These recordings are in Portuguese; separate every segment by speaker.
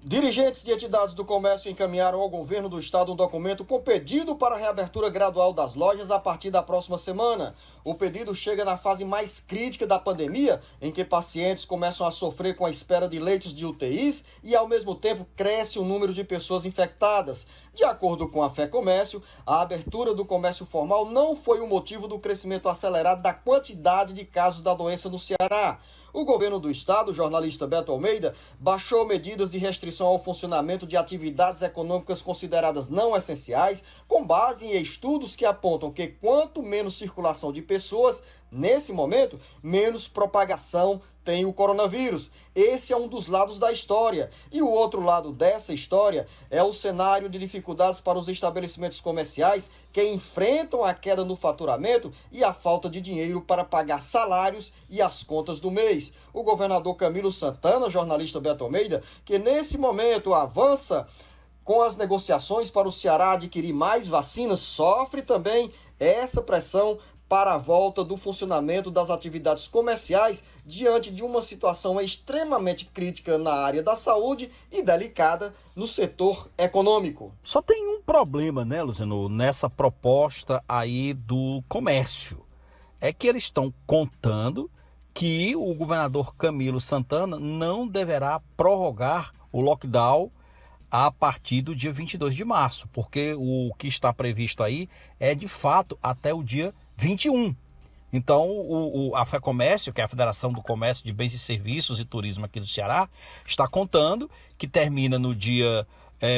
Speaker 1: Dirigentes de entidades do comércio encaminharam ao governo do estado um documento com pedido para a reabertura gradual das lojas a partir da próxima semana. O pedido chega na fase mais crítica da pandemia, em que pacientes começam a sofrer com a espera de leitos de UTIs e, ao mesmo tempo, cresce o número de pessoas infectadas. De acordo com a FEComércio, a abertura do comércio formal não foi o motivo do crescimento acelerado da quantidade de casos da doença no Ceará. O governo do estado, o jornalista Beto Almeida, baixou medidas de restrição ao funcionamento de atividades econômicas consideradas não essenciais, com base em estudos que apontam que quanto menos circulação de pessoas, nesse momento, menos propagação tem o coronavírus. Esse é um dos lados da história. E o outro lado dessa história é o cenário de dificuldades para os estabelecimentos comerciais que enfrentam a queda no faturamento e a falta de dinheiro para pagar salários e as contas do mês. O governador Camilo Santana, jornalista Beto Almeida, que nesse momento avança com as negociações para o Ceará adquirir mais vacinas, sofre também essa pressão para a volta do funcionamento das atividades comerciais diante de uma situação extremamente crítica na área da saúde e delicada no setor econômico.
Speaker 2: Só tem um problema, né, Luciano, nessa proposta aí do comércio. É que eles estão contando que o governador Camilo Santana não deverá prorrogar o lockdown a partir do dia 22 de março, porque o que está previsto aí é de fato até o dia 21. Então, a FEComércio, que é a Federação do Comércio de Bens e Serviços e Turismo aqui do Ceará, está contando que termina no dia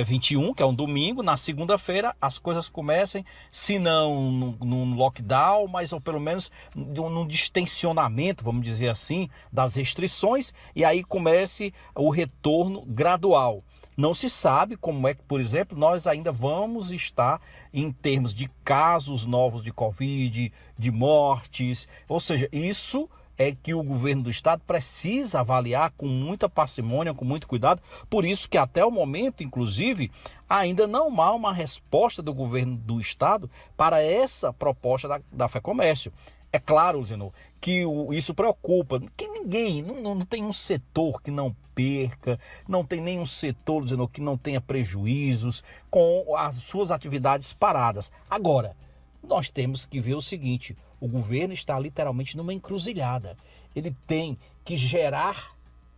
Speaker 2: 21, que é um domingo. Na segunda-feira as coisas comecem, se não num lockdown, mas ou pelo menos num distensionamento, vamos dizer assim, das restrições, e aí comece o retorno gradual. Não se sabe como é que, por exemplo, nós ainda vamos estar em termos de casos novos de Covid, de mortes. Ou seja, isso é que o governo do estado precisa avaliar com muita parcimônia, com muito cuidado. Por isso que até o momento, inclusive, ainda não há uma resposta do governo do estado para essa proposta da FEComércio. É claro, Luciano, que isso preocupa, que ninguém, não tem um setor que não perca, não tem nenhum setor, Luciano, que não tenha prejuízos com as suas atividades paradas. Agora, nós temos que ver o seguinte: o governo está literalmente numa encruzilhada. Ele tem que gerar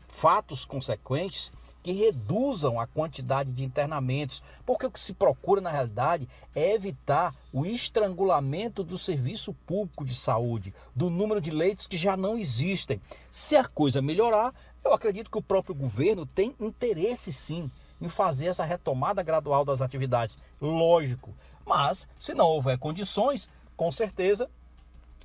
Speaker 2: fatos consequentes que reduzam a quantidade de internamentos, porque o que se procura na realidade é evitar o estrangulamento do serviço público de saúde, do número de leitos que já não existem. Se a coisa melhorar, eu acredito que o próprio governo tem interesse sim em fazer essa retomada gradual das atividades, lógico, mas se não houver condições, com certeza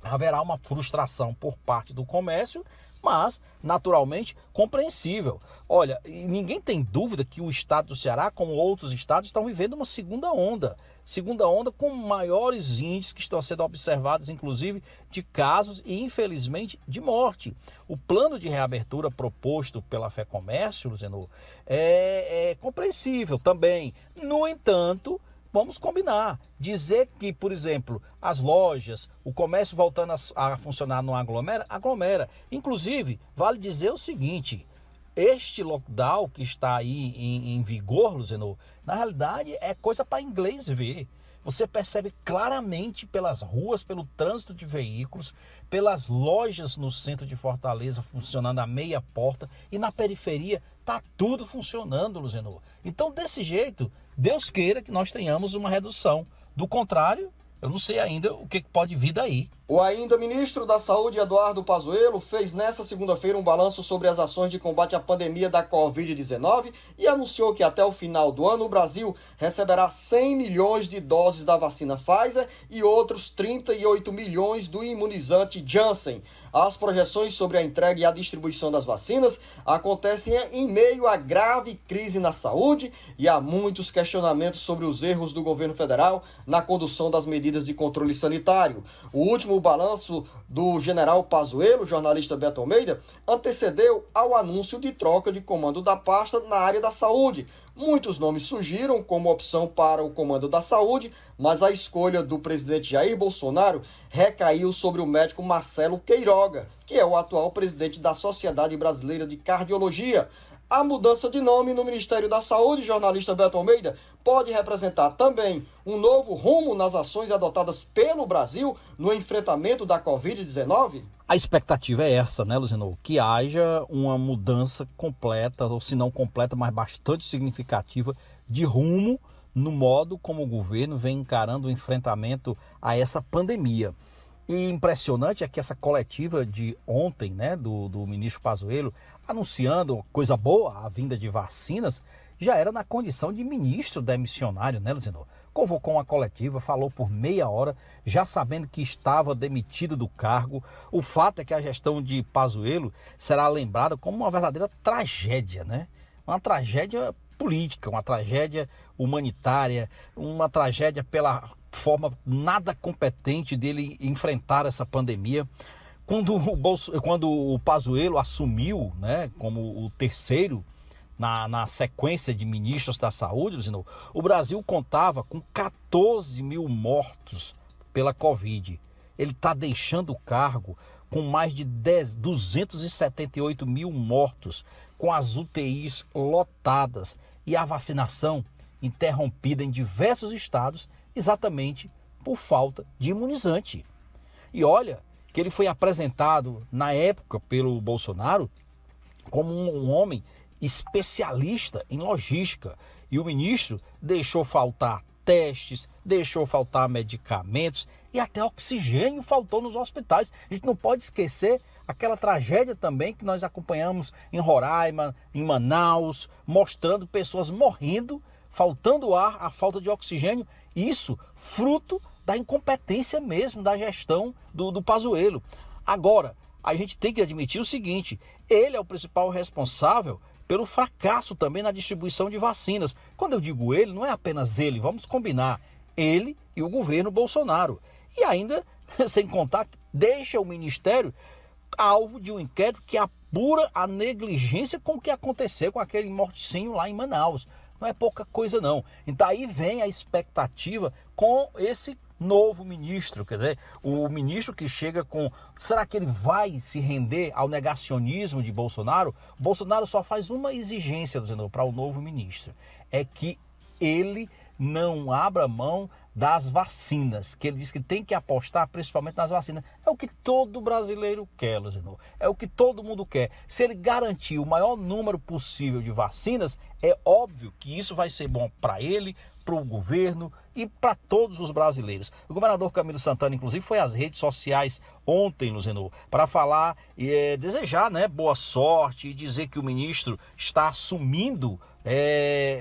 Speaker 2: haverá uma frustração por parte do comércio, mas naturalmente compreensível. Olha, ninguém tem dúvida que o estado do Ceará, como outros estados, estão vivendo uma segunda onda com maiores índices que estão sendo observados, inclusive, de casos e, infelizmente, de morte. O plano de reabertura proposto pela FEComércio, Luciano, é compreensível também. No entanto, vamos combinar, dizer que, por exemplo, as lojas, o comércio voltando a funcionar não aglomera. Inclusive, vale dizer o seguinte: este lockdown que está aí em vigor, Luciano, na realidade é coisa para inglês ver. Você percebe claramente pelas ruas, pelo trânsito de veículos, pelas lojas no centro de Fortaleza funcionando a meia porta, e na periferia está tudo funcionando, Luciano. Então, desse jeito, Deus queira que nós tenhamos uma redução. Do contrário, eu não sei ainda o que pode vir daí.
Speaker 1: O ainda ministro da Saúde, Eduardo Pazuello, fez nesta segunda-feira um balanço sobre as ações de combate à pandemia da Covid-19 e anunciou que até o final do ano o Brasil receberá 100 milhões de doses da vacina Pfizer e outros 38 milhões do imunizante Janssen. As projeções sobre a entrega e a distribuição das vacinas acontecem em meio à grave crise na saúde e há muitos questionamentos sobre os erros do governo federal na condução das medidas de controle sanitário. O último balanço do general Pazuello, jornalista Beto Almeida, antecedeu ao anúncio de troca de comando da pasta na área da saúde. Muitos nomes surgiram como opção para o comando da saúde, mas a escolha do presidente Jair Bolsonaro recaiu sobre o médico Marcelo Queiroga, que é o atual presidente da Sociedade Brasileira de Cardiologia. A mudança de nome no Ministério da Saúde, jornalista Beto Almeida, pode representar também um novo rumo nas ações adotadas pelo Brasil no enfrentamento da Covid-19?
Speaker 2: A expectativa é essa, né, Luciano? Que haja uma mudança completa, ou se não completa, mas bastante significativa de rumo no modo como o governo vem encarando o enfrentamento a essa pandemia. E impressionante é que essa coletiva de ontem, né, do ministro Pazuello, anunciando coisa boa, a vinda de vacinas, já era na condição de ministro demissionário, né, Luciano? Convocou uma coletiva, falou por meia hora, já sabendo que estava demitido do cargo. O fato é que a gestão de Pazuello será lembrada como uma verdadeira tragédia, né? Uma tragédia política, uma tragédia humanitária, uma tragédia pela forma nada competente dele enfrentar essa pandemia. Quando o Pazuello assumiu, né, como o terceiro na sequência de ministros da saúde, o Brasil contava com 14 mil mortos pela Covid. Ele está deixando o cargo com mais de 278 mil mortos, com as UTIs lotadas e a vacinação interrompida em diversos estados, exatamente por falta de imunizante. E olha que ele foi apresentado na época pelo Bolsonaro como um homem especialista em logística, e o ministro deixou faltar testes, deixou faltar medicamentos e até oxigênio faltou nos hospitais. A gente não pode esquecer aquela tragédia também que nós acompanhamos em Roraima, em Manaus, mostrando pessoas morrendo, faltando ar, a falta de oxigênio, isso fruto da incompetência mesmo da gestão do Pazuello. Agora, a gente tem que admitir o seguinte, ele é o principal responsável pelo fracasso também na distribuição de vacinas. Quando eu digo ele, não é apenas ele, vamos combinar, ele e o governo Bolsonaro. E ainda, sem contar, deixa o ministério alvo de um inquérito que apura a negligência com o que aconteceu com aquele morticinho lá em Manaus. Não é pouca coisa não. Então aí vem a expectativa com esse novo ministro, quer dizer, o ministro que chega com... Será que ele vai se render ao negacionismo de Bolsonaro? Bolsonaro só faz uma exigência, para o novo ministro, é que ele não abra mão das vacinas, que ele diz que tem que apostar principalmente nas vacinas. É o que todo brasileiro quer, Luciano. É o que todo mundo quer. Se ele garantir o maior número possível de vacinas, é óbvio que isso vai ser bom para ele, para o governo e para todos os brasileiros. O governador Camilo Santana, inclusive, foi às redes sociais ontem, Luciano, para falar e desejar, né, boa sorte e dizer que o ministro está assumindo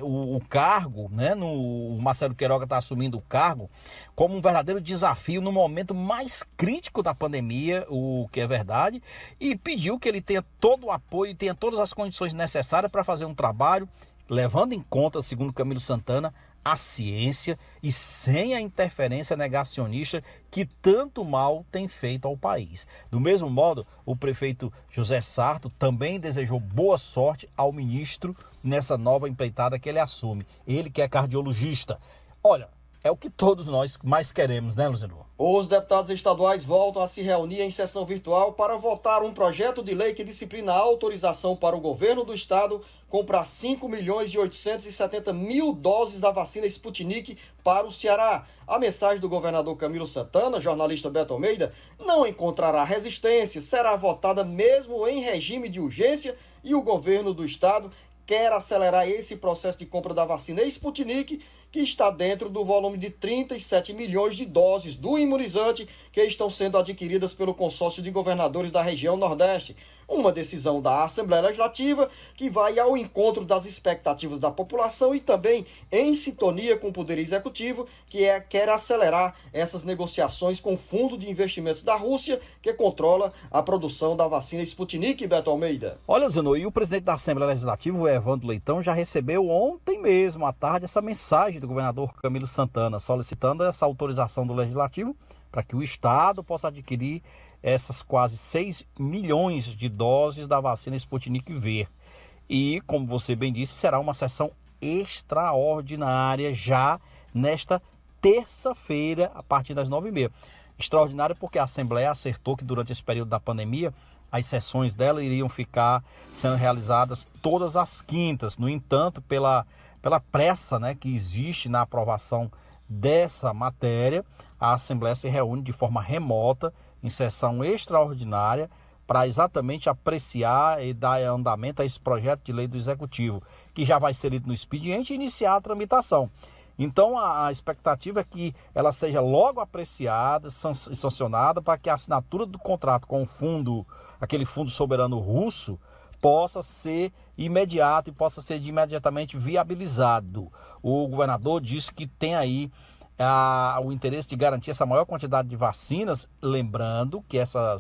Speaker 2: o cargo, né? O Marcelo Queiroga está assumindo o cargo como um verdadeiro desafio no momento mais crítico da pandemia, o que é verdade, e pediu que ele tenha todo o apoio, tenha todas as condições necessárias para fazer um trabalho, levando em conta, segundo Camilo Santana, a ciência e sem a interferência negacionista que tanto mal tem feito ao país. Do mesmo modo, o prefeito José Sarto também desejou boa sorte ao ministro nessa nova empreitada que ele assume. Ele que é cardiologista. Olha, é o que todos nós mais queremos, né, Luciano?
Speaker 1: Os deputados estaduais voltam a se reunir em sessão virtual para votar um projeto de lei que disciplina a autorização para o governo do estado comprar 5.870.000 doses da vacina Sputnik para o Ceará. A mensagem do governador Camilo Santana, jornalista Beto Almeida, não encontrará resistência, será votada mesmo em regime de urgência e o governo do estado quer acelerar esse processo de compra da vacina Sputnik, que está dentro do volume de 37 milhões de doses do imunizante que estão sendo adquiridas pelo consórcio de governadores da região Nordeste. Uma decisão da Assembleia Legislativa que vai ao encontro das expectativas da população e também em sintonia com o Poder Executivo, que quer acelerar essas negociações com o Fundo de Investimentos da Rússia, que controla a produção da vacina Sputnik, Beto Almeida.
Speaker 2: Olha, Zeno, e o presidente da Assembleia Legislativa, o Evandro Leitão, já recebeu ontem mesmo à tarde essa mensagem do governador Camilo Santana, solicitando essa autorização do Legislativo para que o Estado possa adquirir essas quase 6 milhões de doses da vacina Sputnik V. E, como você bem disse, será uma sessão extraordinária já nesta terça-feira, a partir das 9h30. Extraordinária porque a Assembleia acertou que durante esse período da pandemia as sessões dela iriam ficar sendo realizadas todas as quintas. No entanto, pela pressa, né, que existe na aprovação dessa matéria, a Assembleia se reúne de forma remota, em sessão extraordinária, para exatamente apreciar e dar andamento a esse projeto de lei do Executivo, que já vai ser lido no expediente e iniciar a tramitação. Então, a expectativa é que ela seja logo apreciada e sancionada para que a assinatura do contrato com o fundo, aquele fundo soberano russo, possa ser imediato e possa ser imediatamente viabilizado. O governador disse que tem aí o interesse de garantir essa maior quantidade de vacinas, lembrando que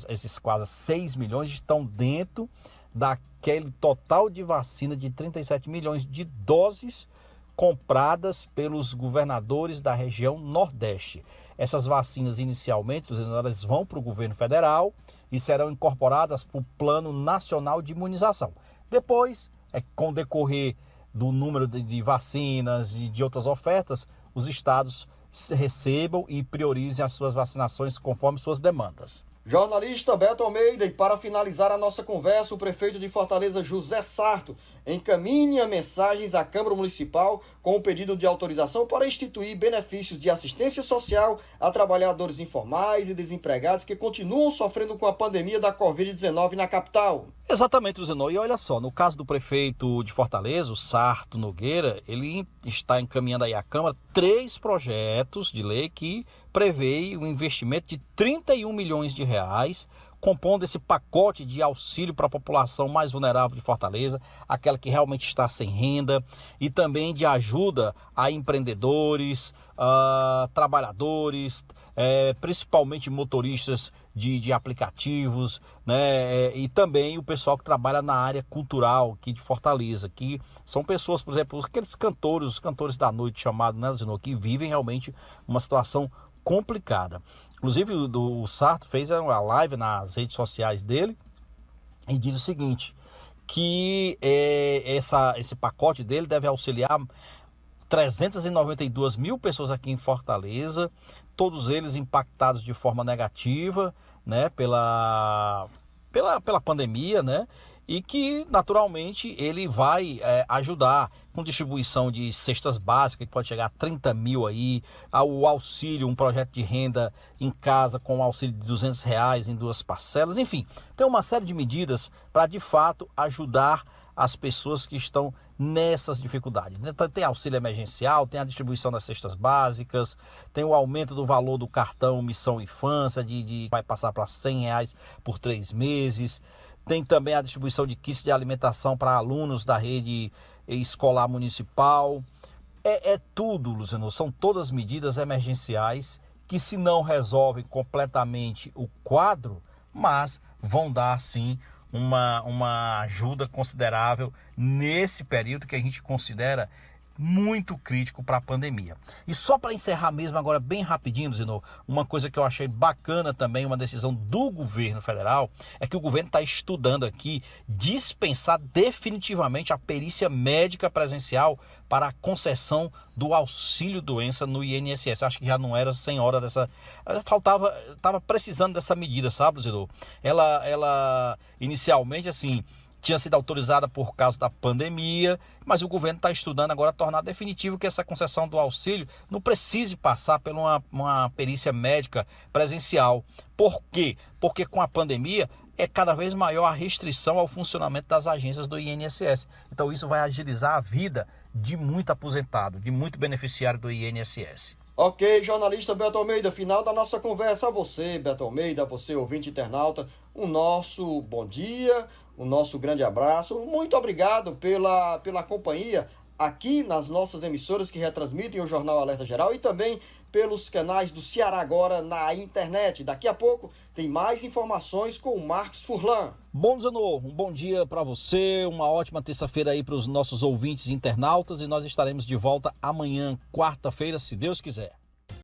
Speaker 2: esses quase 6 milhões estão dentro daquele total de vacina de 37 milhões de doses compradas pelos governadores da região Nordeste. Essas vacinas inicialmente elas vão para o governo federal e serão incorporadas para o Plano Nacional de Imunização. Depois, com o decorrer do número de vacinas e de outras ofertas, os estados recebam e priorizem as suas vacinações conforme suas demandas.
Speaker 1: Jornalista Beto Almeida, e para finalizar a nossa conversa, o prefeito de Fortaleza, José Sarto, encaminha mensagens à Câmara Municipal com o pedido de autorização para instituir benefícios de assistência social a trabalhadores informais e desempregados que continuam sofrendo com a pandemia da Covid-19 na capital.
Speaker 2: Exatamente, Luzenor. E olha só, no caso do prefeito de Fortaleza, o Sarto Nogueira, ele está encaminhando aí à Câmara 3 projetos de lei que prevê um investimento de 31 milhões de reais, compondo esse pacote de auxílio para a população mais vulnerável de Fortaleza, aquela que realmente está sem renda, e também de ajuda a empreendedores, trabalhadores, principalmente motoristas de aplicativos, né? E também o pessoal que trabalha na área cultural aqui de Fortaleza, que são pessoas, por exemplo, aqueles cantores, os cantores da noite chamados, né, Zenô, que vivem realmente uma situação complicada. Inclusive o Sarto fez uma live nas redes sociais dele e diz o seguinte, que esse pacote dele deve auxiliar 392 mil pessoas aqui em Fortaleza, todos eles impactados de forma negativa, né, pela pandemia, né, e que naturalmente ele vai ajudar com distribuição de cestas básicas, que pode chegar a 30 mil aí, o auxílio, um projeto de renda em casa com um auxílio de R$200 em 2 parcelas, enfim, tem uma série de medidas para de fato ajudar as pessoas que estão nessas dificuldades. Tem auxílio emergencial, tem a distribuição das cestas básicas, tem o aumento do valor do cartão Missão Infância, vai passar para R$100 por 3 meses, tem também a distribuição de kits de alimentação para alunos da rede escolar municipal. É tudo, Luciano, são todas medidas emergenciais que se não resolvem completamente o quadro, mas vão dar sim uma ajuda considerável nesse período que a gente considera muito crítico para a pandemia. E só para encerrar mesmo agora bem rapidinho, Zeno, uma coisa que eu achei bacana também, uma decisão do governo federal, é que o governo está estudando aqui dispensar definitivamente a perícia médica presencial para a concessão do auxílio-doença no INSS. Acho que já não era sem hora dessa... Estava precisando dessa medida, sabe, Zeno? Ela inicialmente, assim, tinha sido autorizada por causa da pandemia, mas o governo está estudando agora tornar definitivo que essa concessão do auxílio não precise passar por uma perícia médica presencial. Por quê? Porque com a pandemia é cada vez maior a restrição ao funcionamento das agências do INSS. Então isso vai agilizar a vida de muito aposentado, de muito beneficiário do INSS.
Speaker 1: Ok, jornalista Beto Almeida, final da nossa conversa. A você, Beto Almeida, a você, ouvinte internauta, o nosso bom dia, o nosso grande abraço. Muito obrigado pela companhia aqui nas nossas emissoras que retransmitem o Jornal Alerta Geral e também pelos canais do Ceará Agora na internet. Daqui a pouco tem mais informações com o Marcos Furlan.
Speaker 2: Bom, Zanô, um bom dia para você, uma ótima terça-feira aí para os nossos ouvintes internautas e nós estaremos de volta amanhã, quarta-feira, se Deus quiser.